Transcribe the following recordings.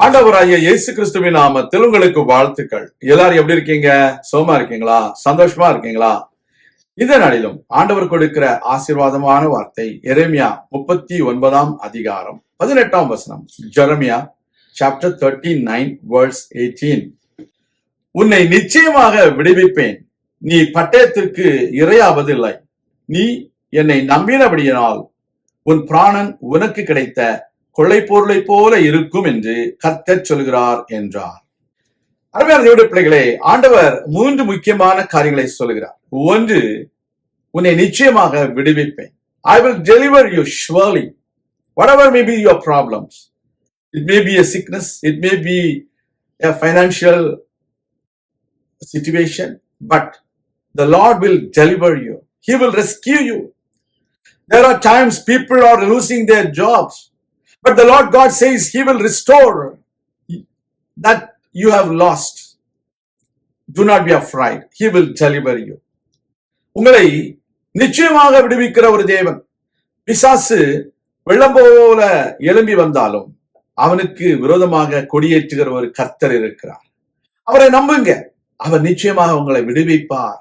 ஆண்டவராகிய இயேசு கிறிஸ்துவின் நாமத்தில் உங்களுக்கு வாழ்த்துக்கள். எல்லாரும் எப்படி இருக்கீங்க? சோமா இருக்கீங்களா? சந்தோஷமா இருக்கீங்களா? இந்த நாளிலும் ஆண்டவர் கொடுக்கிற ஆசீர்வாதமான வார்த்தை எரேமியா 39 அதிகாரம் 18 வசனம். Jeremiah chapter 39 verse 18. உன்னை நிச்சயமாக விடுவிப்பேன், நீ பட்டயத்திற்கு இரையாவதில்லை, நீ என்னை நம்பினபடியினால் உன் பிராணன் உனக்கு கிடைத்த கொள்ளை பொருளை போல இருக்கும் என்று கர்த்தர் சொல்கிறார் என்றார். அருமையான தேவனுடைய பிள்ளைகளே, ஆண்டவர் 3 முக்கியமான காரியங்களை சொல்கிறார். ஒன்று, உன்னை நிச்சயமாக விடுவிப்பேன். I will deliver you surely. Whatever may be your problems. It may be a sickness, it may be a financial situation, but the Lord will deliver you. He will rescue you. There are times people are losing their jobs, but the Lord God says He will restore that you have lost. Do not be afraid. He will deliver you. உங்களை நிச்சயமாக விடுவிக்கிற ஒரு தேவன். பிசாசு வெள்ளம் போல எழும்பி வந்தாலும் அவனுக்கு விரோதமாக கொடியேற்றுகிற ஒரு கர்த்தர் இருக்கிறார். அவரை நம்புங்க, அவர் நிச்சயமாக உங்களை விடுவிப்பார்.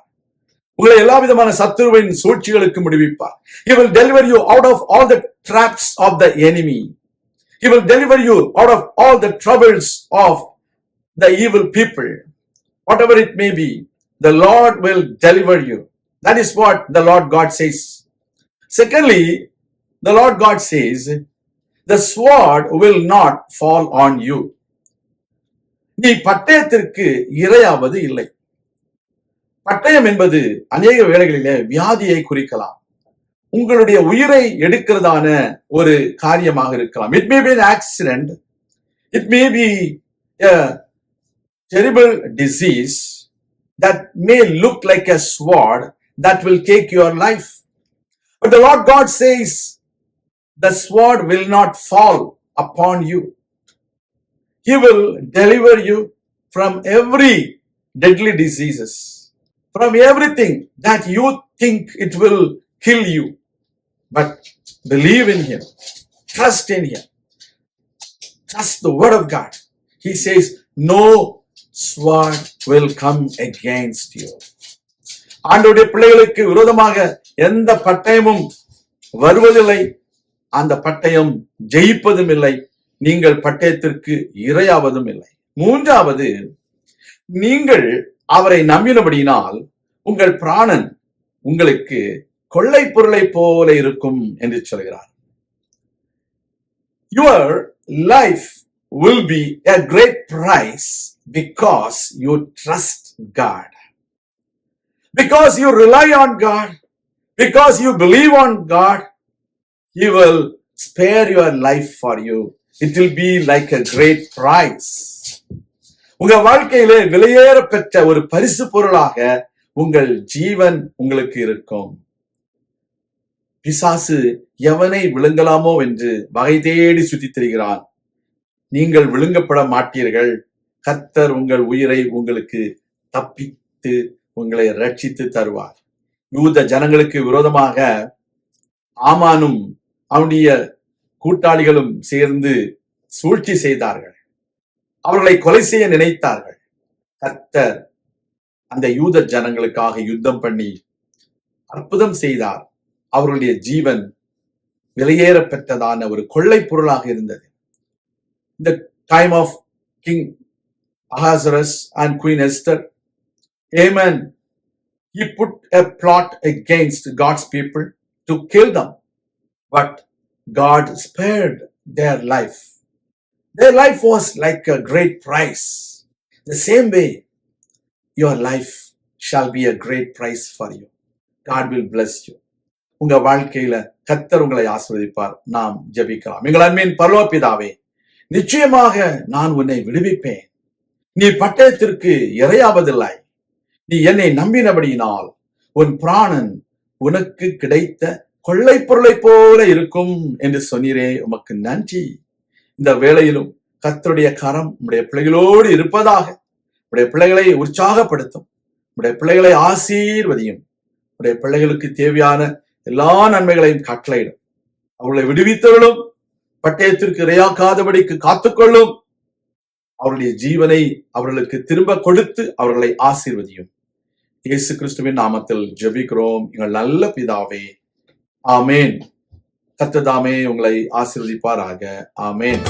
உங்களை எல்லா விதமான சத்துருவின் சூழ்ச்சிகளுக்கு விடுவிப்பார். He will deliver you out of all the traps of the enemy. He will deliver you out of all the troubles of the evil people. Whatever it may be, the Lord will deliver you. That is what the Lord God says. Secondly, the Lord God says, the sword will not fall on you. நீ பட்டயத்திற்கு இரையாவது இல்லை. பட்டயம் என்பது அநேக வேளைகளிலே வியாதியை குறிக்கலாம். உங்களுடைய உயிரை எடுக்கிறதான ஒரு காரியமாக இருக்கலாம். It may be an accident. It may be a terrible disease that may look like a sword that will take your life. But the Lord God says, the sword will not fall upon you. He will deliver you from every deadly diseases, from everything that you think it will kill you. But believe in Him, trust in Him, trust the word of God. He says, no sword will come against you. ஆண்டவருடைய பிள்ளைகளுக்கு விரோதமாக எந்த பட்டயமும் வருவதில்லை, அந்த பட்டயம் ஜெயிப்பதும் இல்லை, நீங்கள் பட்டயத்திற்கு இரையாவதும் இல்லை. மூன்றாவது, நீங்கள் அவரை நம்பினபடியினால் உங்கள் பிராணன் உங்களுக்கு கொள்ளை பொருளை போல இருக்கும் என்று சொல்கிறார். Your life will be a great price because you trust God, because you rely on God, because you believe on God. He will spare your life for you. It will be like a great price. உங்க வாழ்க்கையிலே விலையேற பெற்ற ஒரு பரிசு பொருளாக உங்கள் ஜீவன் உங்களுக்கு இருக்கும். பிசாசு எவனை விழுங்கலாமோ என்று வகை தேடி சுத்தி திரிகிறான். நீங்கள் விழுங்கப்பட மாட்டீர்கள். கர்த்தர் உங்கள் உயிரை உங்களுக்கு தப்பித்து உங்களை ரட்சித்து தருவார். யூத ஜனங்களுக்கு விரோதமாக ஆமானும் அவனுடைய கூட்டாளிகளும் சேர்ந்து சூழ்ச்சி செய்தார்கள். அவர்களை கொலை செய்ய நினைத்தார்கள். கர்த்தர் அந்த யூத ஜனங்களுக்காக யுத்தம் பண்ணி அற்புதம் செய்தார். அவர்களுடைய ஜீவன் விலையேற பெற்றதான ஒரு கொள்ளை பொருளாக இருந்தது. இந்த time of king Ahasuerus and Queen Esther, Haman, he put a plot against God's people to kill them, but God spared their life. Their life was like a great price. The same way, your life shall be a great price for you. God will bless you. உங்க வாழ்க்கையில கர்த்தர் உங்களை ஆசீர்வதிப்பார். நாம் ஜெபிக்கலாம். எங்கள் அன்பின் பரலோக பிதாவே, நிச்சயமாக நான் உன்னை விடுவிப்பேன், நீ பட்டயத்திற்கு இரையாவதில்லை, நீ என்னை நம்பினபடியினால் உன் பிராணன் உனக்கு கிடைத்த கொள்ளை பொருளை போல இருக்கும் என்று சொன்னீரே, உமக்கு நன்றி. இந்த வேளையிலும் கர்த்தருடைய கரம் உம்முடைய பிள்ளைகளோடு இருப்பதாக. உம்முடைய பிள்ளைகளை உற்சாகப்படுத்தும், உம்முடைய பிள்ளைகளை ஆசீர்வதியும், உம்முடைய பிள்ளைகளுக்கு தேவையான எல்லா நன்மைகளையும் கட்டளையிடும். அவர்களை விடுவித்தவர்களும் பட்டயத்திற்கு இரையாக்காதபடிக்கு காத்துக்கொள்ளும். அவருடைய ஜீவனை அவர்களுக்கு திரும்ப கொடுத்து அவர்களை ஆசீர்வதியும். இயேசு கிறிஸ்துவின் நாமத்தில் ஜெபிக்கிறோம் எங்கள் நல்ல பிதாவே, ஆமேன். கர்த்தர் தாமே உங்களை ஆசீர்வதிப்பாராக. ஆமேன்.